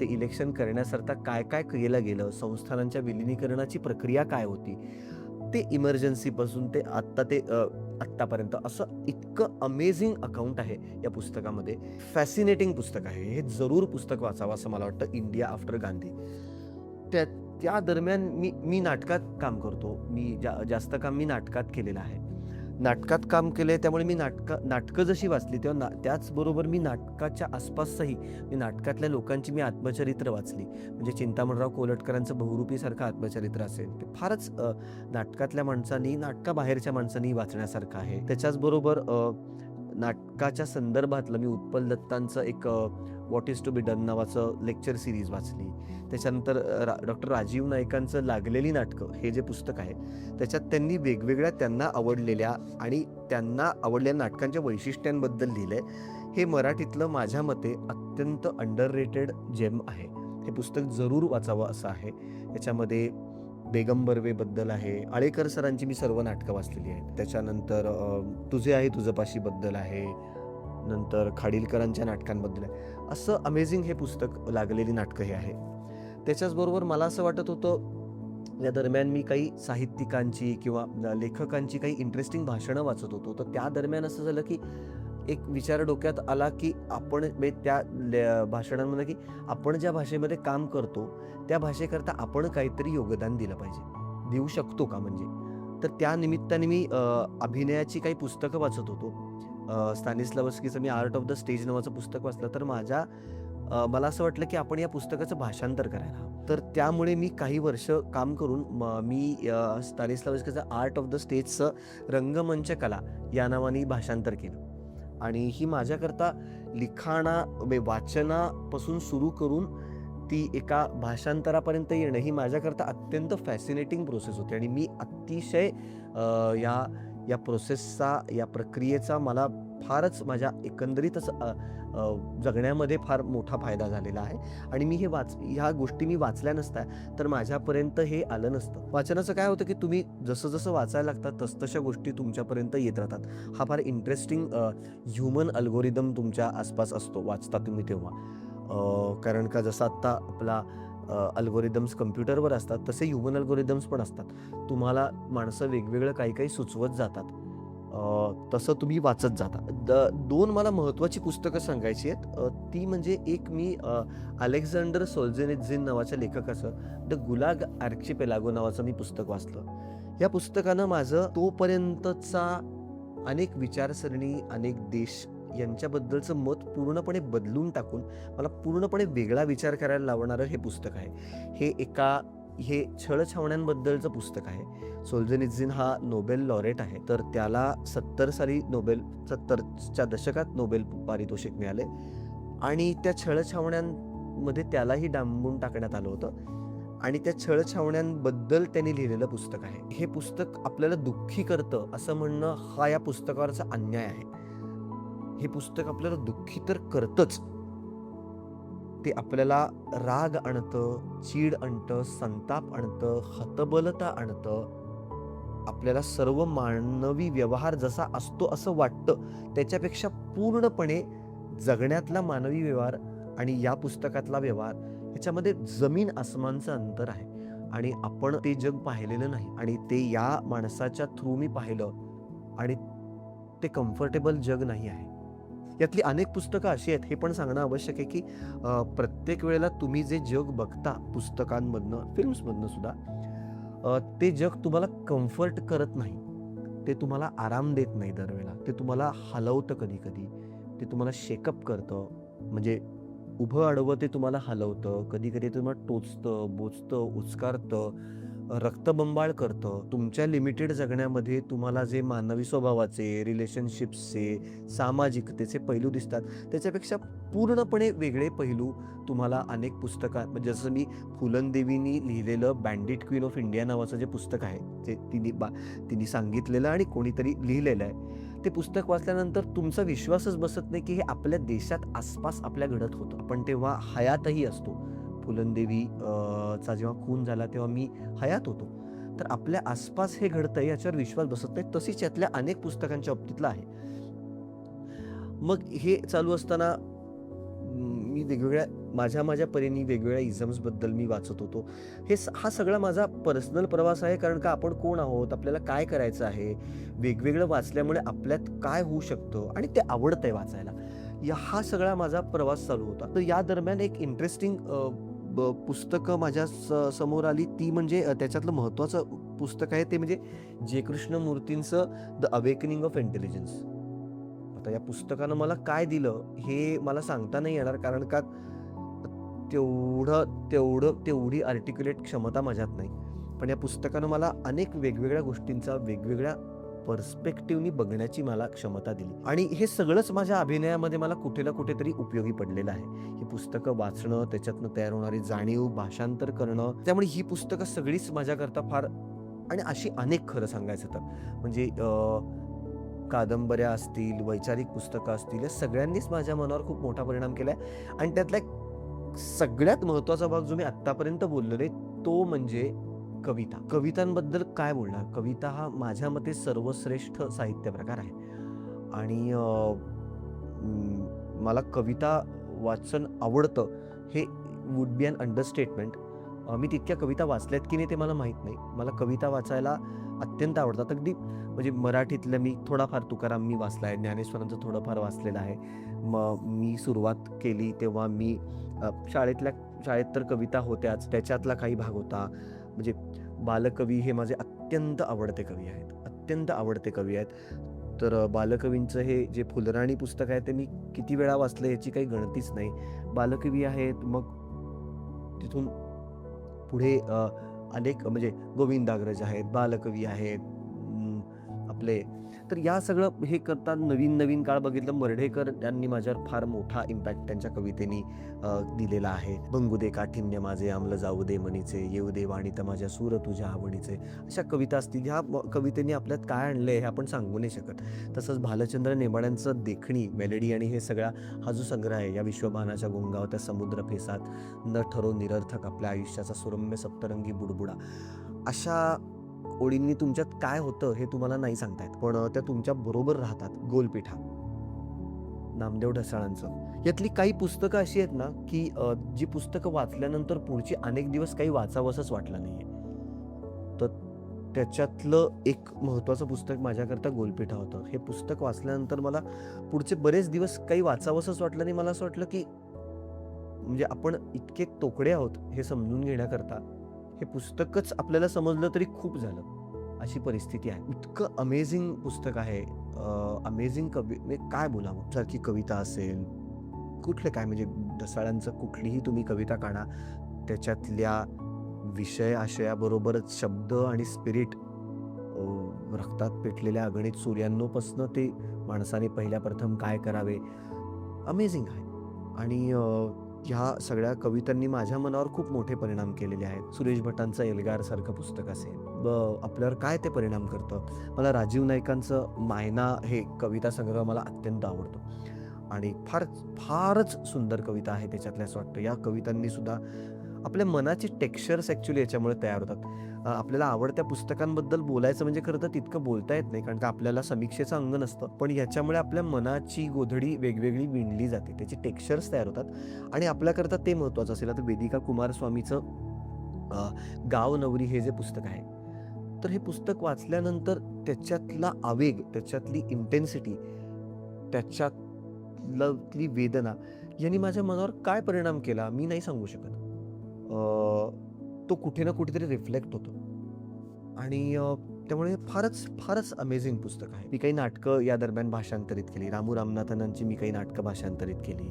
ते इलेक्शन करण्याकरता काय काय केलं गेलं, संस्थानांच्या विलिनीकरणाची प्रक्रिया काय होती, ते इमर्जन्सीपासून ते आत्तापर्यंत असं इतकं अमेझिंग अकाउंट आहे या पुस्तकामध्ये. फॅसिनेटिंग पुस्तक आहे हे. जरूर पुस्तक वाचावं असं मला वाटतं, इंडिया आफ्टर गांधी. त्या दरम्यान मी नाटकात काम करतो. जास्त काम मी नाटकात केलेलं आहे. नाटकात काम केलंय त्यामुळे मी नाटकं जशी वाचली तेव्हा त्याचबरोबर मी नाटकाच्या आसपासही मी नाटकातल्या लोकांची मी आत्मचरित्र वाचली. म्हणजे चिंतामणराव कोलटकरांचं बहुरूपीसारखं आत्मचरित्र असेल ते फारच नाटकातल्या माणसांनी, नाटकाबाहेरच्या माणसांनी वाचण्यासारखं आहे. त्याच्याचबरोबर नाटकाच्या संदर्भातलं मी उत्पल दत्तांचं एक what is to be done नावाचं लेक्चर सिरीज वाचली. त्याच्यानंतर डॉक्टर राजीव नाईकांचं लागलेली नाटकं हे जे पुस्तक आहे त्याच्यात त्यांनी वेगवेगळ्या त्यांना आवडलेल्या आणि त्यांना आवडलेल्या नाटकांच्या वैशिष्ट्यांबद्दल लिहिलंय. हे मराठीतलं माझ्या मते अत्यंत अंडररेटेड जेम आहे. हे पुस्तक जरूर वाचावं असं आहे. याच्यामध्ये बेगम बर्वेबद्दल आहे, आळेकर सरांची मी सर्व नाटकं वाचलेली आहेत. त्याच्यानंतर तुझे आहे तुझपाशी बद्दल आहे, नंतर खाडीलकरांच्या नाटकांबद्दल आहे. असं अमेझिंग हे पुस्तक लागलेली नाटकं हे आहे. त्याच्याचबरोबर मला असं वाटत होतं या दरम्यान मी काही साहित्यिकांची किंवा लेखकांची काही इंटरेस्टिंग भाषणं वाचत होतो. तर त्या दरम्यान असं झालं, की एक विचार डोक्यात आला, की आपण त्या भाषणांमध्ये, की आपण ज्या भाषेमध्ये काम करतो, त्या भाषेकरता आपण काहीतरी योगदान दिलं पाहिजे. देऊ शकतो का म्हणजे? तर त्या निमित्ताने मी अभिनयाची काही पुस्तकं वाचत होतो. स्टॅनिस्लावस्कीचं मी आर्ट ऑफ द स्टेज नावाचं पुस्तक वाचलं. तर मला असं वाटलं, की आपण या पुस्तकाचं भाषांतर करायला हवं. तर त्यामुळे मी काही वर्ष काम करून मी स्टॅनिस्लावस्कीचं आर्ट ऑफ द स्टेजचं रंगमंच कला या नावाने भाषांतर केलं. आणि ही माझ्याकरता वाचनापासून सुरू करून ती एका भाषांतरापर्यंत येणं ही माझ्याकरता अत्यंत फॅसिनेटिंग प्रोसेस होती. आणि मी अतिशय या या प्रोसेसचा, या प्रक्रियेचा मला फारच माझ्या एकंदरीतच जगण्यामध्ये फार मोठा फायदा झालेला आहे. आणि मी ह्या गोष्टी मी वाचल्या नसत्या तर माझ्यापर्यंत हे आलं नसतं. वाचनाचं काय होतं, की तुम्ही जसं वाचायला लागतात तसतशा गोष्टी तुमच्यापर्यंत येत राहतात. हा फार इंटरेस्टिंग ह्युमन अल्गोरिदम तुमच्या आसपास असतो वाचता तुम्ही तेव्हा. कारण का जसं आत्ता आपला अल्गोरिदम्स कम्प्युटरवर असतात, तसे ह्युमन अल्गोरिदम्स पण असतात. तुम्हाला माणसं वेगवेगळं काही सुचवत जातात. तसं तुम्ही वाचत जाता. 2 मला महत्त्वाची पुस्तकं सांगायची आहेत. ती म्हणजे एक मी अलेक्झांडर सोल्झेनित्झिन नावाच्या लेखकाचं द गुलाग आर्चिपेलागो नावाचं मी पुस्तक वाचलं. या पुस्तकानं माझं तोपर्यंतचा अनेक विचारसरणी, अनेक देश यांच्याबद्दलचं मत पूर्णपणे बदलून टाकून मला पूर्णपणे वेगळा विचार करायला लावणारं हे पुस्तक आहे. हे छळछावण्यांबद्दलचं पुस्तक आहे. सोल्झेनित्झिन हा नोबेल लॉरेट आहे. तर त्याला 70 साली 70च्या दशकात नोबेल पारितोषिक मिळाले आणि त्या छळछावण्यांमध्ये त्यालाही डांबून टाकण्यात आलं होतं आणि त्या छळछावण्यांबद्दल त्यांनी लिहिलेलं पुस्तक आहे. हे पुस्तक आपल्याला दुःखी करतं असं म्हणणं हा या पुस्तकावरचा अन्याय आहे. हे पुस्तक आपल्याला दुःखी तर करतच, ते आपल्याला राग आणतं, चीड आणतं, संताप आणतं, हतबलता आणतं. आपल्याला सर्व मानवी व्यवहार जसा असतो असं वाटतं, त्याच्यापेक्षा पूर्णपणे जगण्यातला मानवी व्यवहार आणि या पुस्तकातला व्यवहार ह्याच्यामध्ये जमीन आसमानचं अंतर आहे. आणि आपण ते जग पाहिलेलं नाही आणि ते या माणसाच्या थ्रू मी पाहिलं आणि ते कम्फर्टेबल जग नाही आहे. यातली अनेक पुस्तकं अशी आहेत, हे पण सांगणं आवश्यक आहे, की प्रत्येक वेळेला तुम्ही जे जग बघता पुस्तकांमधनं, फिल्म्समधनं सुद्धा, ते जग तुम्हाला कम्फर्ट करत नाही. ते तुम्हाला आराम देत नाही दरवेळेला. ते तुम्हाला हलवतं कधी-कधी. ते तुम्हाला शेकअप करतं. म्हणजे उभं आडवं ते तुम्हाला हलवतं. कधी-कधी तुम्हाला टोचतं, बोचतं, उचकारतं, रक्तबंबाळ करतं. तुमच्या लिमिटेड जगण्यामध्ये तुम्हाला जे मानवी स्वभावाचे, रिलेशनशिप्सचे, सामाजिकतेचे पैलू दिसतात, त्याच्यापेक्षा पूर्णपणे वेगळे पैलू तुम्हाला अनेक पुस्तकात, म्हणजे जसं मी फुलनदेवीनी लिहिलेलं बँडिट क्वीन ऑफ इंडिया नावाचं जे पुस्तक आहे, जे तिने सांगितलेलं आणि कोणीतरी लिहिलेलं आहे. ते पुस्तक वाचल्यानंतर तुमचा विश्वासच बसत नाही, की हे आपल्या देशात आसपास आपल्या घडत होतं. आपण तेव्हा हयातही असतो. फुलनदेवी चा जेव्हा खून झाला तेव्हा मी हयात होतो. तर आपल्या आसपास हे घडतंय याच्यावर विश्वास बसत नाही. तशीच यातल्या अनेक पुस्तकांच्या बाबतीतलं आहे. मग हे चालू असताना मी माझ्या परीने वेगवेगळ्या इझम्सबद्दल मी वाचत होतो. हा सगळा माझा पर्सनल प्रवास आहे. कारण का आपण कोण आहोत, आपल्याला काय करायचं आहे, वेगवेगळं वाचल्यामुळे आपल्यात काय होऊ शकतं आणि ते आवडतंय वाचायला. हा सगळा माझा प्रवास चालू होता. तर या दरम्यान एक इंटरेस्टिंग पुस्तकं माझ्या समोर आली. ती म्हणजे त्याच्यातलं महत्त्वाचं पुस्तक आहे ते म्हणजे जे कृष्णमूर्तींचं द अवेकनिंग ऑफ इंटेलिजन्स. आता या पुस्तकानं मला काय दिलं हे मला सांगता नाही येणार, कारण का तेवढी आर्टिक्युलेट क्षमता माझ्यात नाही. पण या पुस्तकानं मला अनेक वेगवेगळ्या गोष्टींचा वेगवेगळ्या पर्स्पेक्टिव्हनी बघण्याची मला क्षमता दिली आणि हे सगळंच माझ्या अभिनयामध्ये मला कुठे ना कुठेतरी उपयोगी पडलेलं आहे. ही पुस्तकं वाचणं, त्याच्यातनं तयार होणारी जाणीव, भाषांतर करणं, त्यामुळे ही पुस्तकं सगळीच माझ्याकरता फार, आणि अशी अनेक, खरं सांगायचं तर म्हणजे कादंबऱ्या असतील, वैचारिक पुस्तकं असतील, या सगळ्यांनीच माझ्या मनावर खूप मोठा परिणाम केलाय. आणि त्यातला एक सगळ्यात महत्त्वाचा भाग जो मी आत्तापर्यंत बोललेलो आहे तो म्हणजे कविता. कवितांबद्दल काय बोलणार? कविता हा माझ्या मते सर्वश्रेष्ठ साहित्य प्रकार आहे आणि मला कविता वाचन आवडतं हे वुड बी अन अंडरस्टेटमेंट. मी तितक्या कविता वाचल्यात की नाही ते मला माहीत नाही. मला कविता वाचायला अत्यंत आवडतात. अगदी म्हणजे मराठीतलं मी थोडाफार तुकाराम मी वाचला आहे, ज्ञानेश्वरांचं थोडंफार वाचलेलं आहे. मग मी सुरुवात केली तेव्हा मी शाळेत तर कविता होत्याच, त्याच्यातला काही भाग होता. म्हणजे बालकवी हे माझे अत्यंत आवडते कवी आहेत, अत्यंत आवडते कवी आहेत. तर बालकवींचं हे जे फुलराणी पुस्तक आहे ते मी किती वेळा वाचलं याची काही गणतीच नाही. बालकवी आहेत, मग तिथून पुढे अनेक म्हणजे गोविंदाग्रज आहेत, बालकवी आहेत, आपले तर या सगळं हे करतात. नवीन काळ बघितलं, मर्ढेकर यांनी माझ्यावर फार मोठा इम्पॅक्ट त्यांच्या कवितेनी दिलेला आहे. "बंगू दे काठिन्य माझे, अंमल जाऊ दे मनीचे, येऊ दे वाणीत माझ्या सूर तुझ्या आवडीचे." अशा कविता असतील. ह्या कवितेने आपल्यात काय आणलंय हे आपण सांगू नाही शकत. तसंच भालचंद्र नेमाड्यांचं देखणी, मेलडी आणि हे सगळा हा जो संग्रह आहे, या विश्वभानाच्या गुंगावत्या समुद्र फेसात न ठरो निरर्थक आपल्या आयुष्याचा सुरम्य सप्तरंगी बुडबुडा. अशा ओळींनी तुमच्यात काय होतं हे तुम्हाला नाही सांगता येत, पण त्या तुमच्या बरोबर राहतात. गोलपिठा, नामदेव ढसाळांचं. यातली काही पुस्तकं अशी आहेत ना, की जी पुस्तकं वाचल्यानंतर पुढचे अनेक दिवस काही वाचावंसंच वाटलं नाहीये. तर त्याच्यातलं एक महत्त्वाचं पुस्तक माझ्याकरता गोलपिठा होतं. हे पुस्तक वाचल्यानंतर मला पुढचे बरेच दिवस काही वाचावंसंच वाटलं नाही. मला असं वाटलं, की म्हणजे आपण इतके तोकडे आहोत हे समजून घेण्याकरता हे पुस्तकच आपल्याला समजलं तरी खूप झालं, अशी परिस्थिती आहे. इतकं अमेझिंग पुस्तक आहे. अमेझिंग कवी म्हणजे काय बोलावं, सारखी कविता असेल, कुठले काय म्हणजे ढसाळांचं कुठलीही तुम्ही कविता काढा, त्याच्यातल्या विषय आशयाबरोबरच शब्द आणि स्पिरिट, रक्तात पेटलेल्या अगणित सूर्यांपासनं ते माणसाने पहिल्या प्रथम काय करावे, अमेझिंग आहे. आणि ह्या सगळ्या कवितांनी माझ्या मनावर खूप मोठे परिणाम केलेले आहेत. सुरेश भटांचं एल्गार सारखं पुस्तक असेल, आपल्यावर काय ते परिणाम करतं. मला राजीव नाईकांचं मायना हे कविता संग्रह मला अत्यंत आवडतो आणि फारच सुंदर कविता आहे त्याच्यातल्या, असं वाटतं. या कवितांनी सुद्धा आपल्या मनाचे टेक्स्चर्स ॲक्च्युअली याच्यामुळे तयार होतात. आपल्याला आवडत्या पुस्तकांबद्दल बोलायचं म्हणजे खरं तर तितकं बोलता येत नाही, कारण का आपल्याला समीक्षेचं अंग नसतं. पण याच्यामुळे आपल्या मनाची गोधडी वेगवेगळी विणली जाते, त्याचे टेक्स्चर्स तयार होतात आणि आपल्याकरता ते महत्त्वाचं असेल. आता वेदिका कुमारस्वामीचं गाव नवरी हे जे पुस्तक आहे, तर हे पुस्तक वाचल्यानंतर त्याच्यातला आवेग, त्याच्यातली इंटेन्सिटी, त्याच्यातली वेदना यांनी माझ्या मनावर काय परिणाम केला मी नाही सांगू शकत. तो कुठे ना कुठेतरी रिफ्लेक्ट होतो आणि त्यामुळे फारच अमेझिंग पुस्तक आहे. मी काही नाटकं या दरम्यान भाषांतरित केली. रामू रामनाथनांची मी काही नाटकं भाषांतरित केली.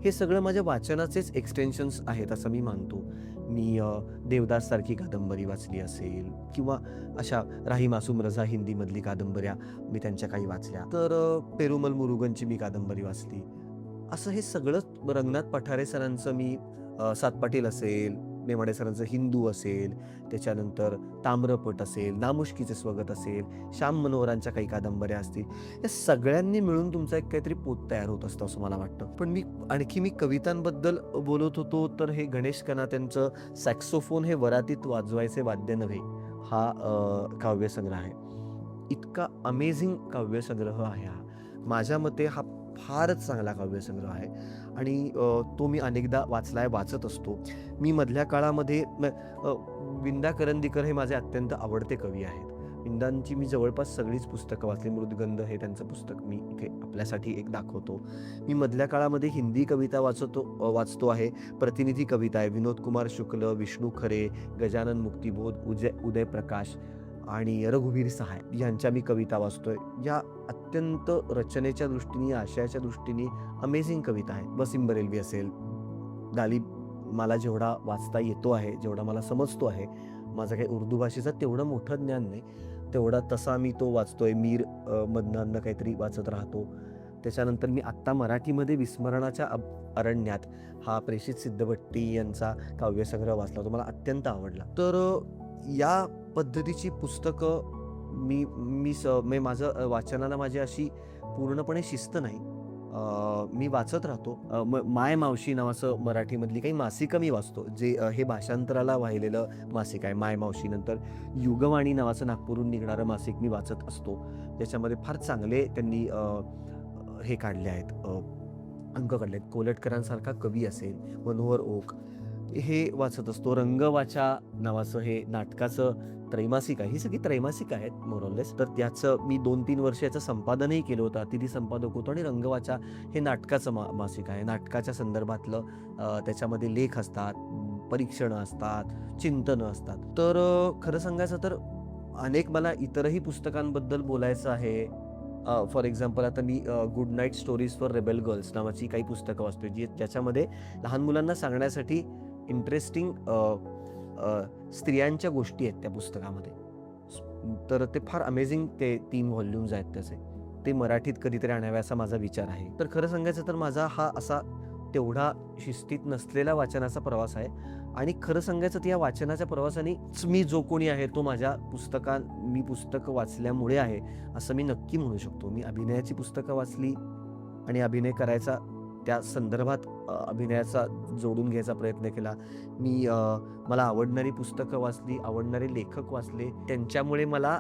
हे सगळं माझ्या वाचनाचेच एक्सटेन्शन्स आहेत असं मी मानतो. मी देवदास सारखी कादंबरी वाचली असेल किंवा अशा राही मासूम रझा हिंदीमधली कादंबऱ्या मी त्यांच्या काही वाचल्या. तर पेरुमल मुरुगनची मी कादंबरी वाचली. असं हे सगळंच रंगनाथ पठारे सरांचं मी सात पाटील असेल, नेमाडे सरांचं हिंदू असेल, त्याच्यानंतर ताम्रपट असेल, नामुष्कीचे स्वगत असेल, श्याम मनोहरांच्या काही कादंबऱ्या असतील, या सगळ्यांनी मिळून तुमचा एक काहीतरी पोत तयार होत असतं असं मला वाटतं. पण मी कवितांबद्दल बोलत होतो, तर हे गणेश कनात्यांचं सॅक्सोफोन हे वरातीत वाजवायचे वाद्य नव्हे हा काव्यसंग्रह आहे. इतका अमेझिंग काव्यसंग्रह आहे हा. माझ्या मते हा फारच चांगला काव्यसंग्रह आहे आणि तो मी अनेकदा वाचलाय, वाचत असतो. मी मधल्या काळामध्ये विंदा करंदीकर हे माझे अत्यंत आवडते कवी आहेत. विंदांची मी जवळपास सगळीच पुस्तकं वाचली. मृदगंध हे त्यांचं पुस्तक मी इथे आपल्यासाठी एक दाखवतो. मी मधल्या काळामध्ये हिंदी कविता वाचतो आहे. प्रतिनिधी कविता आहे. विनोद कुमार शुक्ल, विष्णू खरे, गजानन मुक्तिबोध, उदय प्रकाश आणि रघुवीर सहाय यांच्या मी कविता वाचतोय. या अत्यंत रचनेच्या दृष्टीने, आशयाच्या दृष्टीने अमेझिंग कविता आहेत. वसीम बरेलवी असेल, गालिब मला जेवढा वाचता येतो आहे, जेवढा मला समजतो आहे, माझं काही उर्दू भाषेचं तेवढं मोठं ज्ञान नाही, तेवढा तसा मी तो वाचतोय. मीर मधनं काहीतरी वाचत राहतो. त्याच्यानंतर मी आत्ता मराठीमध्ये विस्मरणाच्या अरण्यात हा प्रेषित सिद्धभट्टी यांचा काव्यसंग्रह वाचला, तो मला अत्यंत आवडला. तर या पद्धतीची पुस्तकं मी माझं वाचनाला माझी अशी पूर्णपणे शिस्त नाही. मी वाचत राहतो. माय मावशी नावाचं मराठीमधली काही मासिकं मी वाचतो, जे हे भाषांतराला वाहिलेलं मासिक आहे. माय मावशी, नंतर युगवाणी नावाचं नागपूरहून निघणारं मासिक मी वाचत असतो, ज्याच्यामध्ये फार चांगले त्यांनी हे काढले आहेत, अंक काढले आहेत. कोलटकरांसारखा कवी असेल, मनोहर ओक, हे वाचत असतो. रंगवाचा नावाचं हे नाटकाचं त्रैमासिक आहे. ही सगळी त्रैमासिक आहेत मोरलेस. तर त्याचं मी 2-3 वर्ष याचं संपादनही केलं होतं. अतिथी संपादक होतो आणि रंगवाचा हे नाटकाचं मासिक आहे. नाटकाच्या संदर्भातलं त्याच्यामध्ये लेख असतात, परीक्षणं असतात, चिंतनं असतात. तर खरं सांगायचं तर अनेक मला इतरही पुस्तकांबद्दल बोलायचं आहे. फॉर एक्झाम्पल आता मी good night stories for rebel girls नावाची काही पुस्तकं वाचतोय, ज्याच्यामध्ये लहान मुलांना सांगण्यासाठी इंटरेस्टिंग स्त्रियांच्या गोष्टी आहेत त्या पुस्तकामध्ये. तर ते फार अमेझिंग ते 3 व्हॉल्यूम्स आहेत त्याचे. ते मराठीत कधीतरी आणावे असा माझा विचार आहे. तर खरं सांगायचं तर माझा हा असा तेवढा शिस्तीत नसलेला वाचनाचा प्रवास आहे आणि खरं सांगायचं तर या वाचनाच्या प्रवासानेच मी जो कोणी आहे तो मी पुस्तकं वाचल्यामुळे आहे, असं मी नक्की म्हणू शकतो. मी अभिनयाची पुस्तकं वाचली आणि अभिनय करायचा त्या संदर्भात अभिनयाचा जोडून घ्यायचा प्रयत्न केला. मला आवडणारी पुस्तकं वाचली, आवडणारे लेखक वाचले. त्यांच्यामुळे मला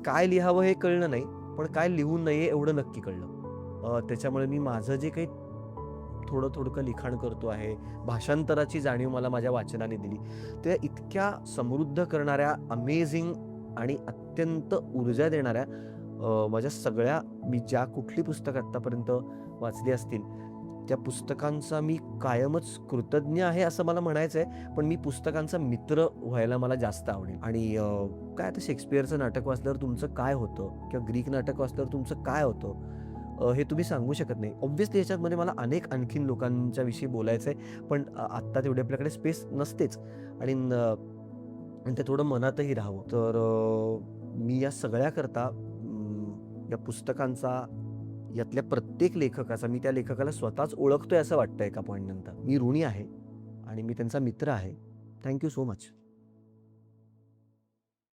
काय लिहावं हे कळलं नाही, पण काय लिहू नये एवढं नक्की कळलं. त्याच्यामुळे मी माझं जे काही थोडं-थोडकं लिखाण करतो आहे, भाषांतराची जाणीव मला माझ्या वाचनाने दिली. त्या इतक्या समृद्ध करणाऱ्या, अमेझिंग आणि अत्यंत ऊर्जा देणाऱ्या मी ज्या कुठली पुस्तकं आत्तापर्यंत वाचली असतील, त्या पुस्तकांचा मी कायमच कृतज्ञ आहे असं मला म्हणायचं आहे. पण मी पुस्तकांचा मित्र व्हायला मला जास्त आवडेल. आणि काय आता शेक्सपियरचं नाटक वाचल्यावर तुमचं काय होतं किंवा ग्रीक नाटक वाचल्यावर तुमचं काय होतं, हे तुम्ही सांगू शकत नाही. ऑब्व्हियसली याच्यामध्ये मला आणखीन लोकांच्या विषयी बोलायचं आहे, पण आत्ता तेवढी आपल्याकडे स्पेस नसतेच आणि ते थोडं मनातही राहावं. तर मी या सगळ्याकरता या पुस्तकांचा, यातल्या प्रत्येक लेखकाचा, मी त्या लेखकाला स्वतःच ओळखतोय असं वाटतं एका पॉईंटनंतर. मी ऋणी आहे आणि मी त्यांचा मित्र आहे. Thank you so much.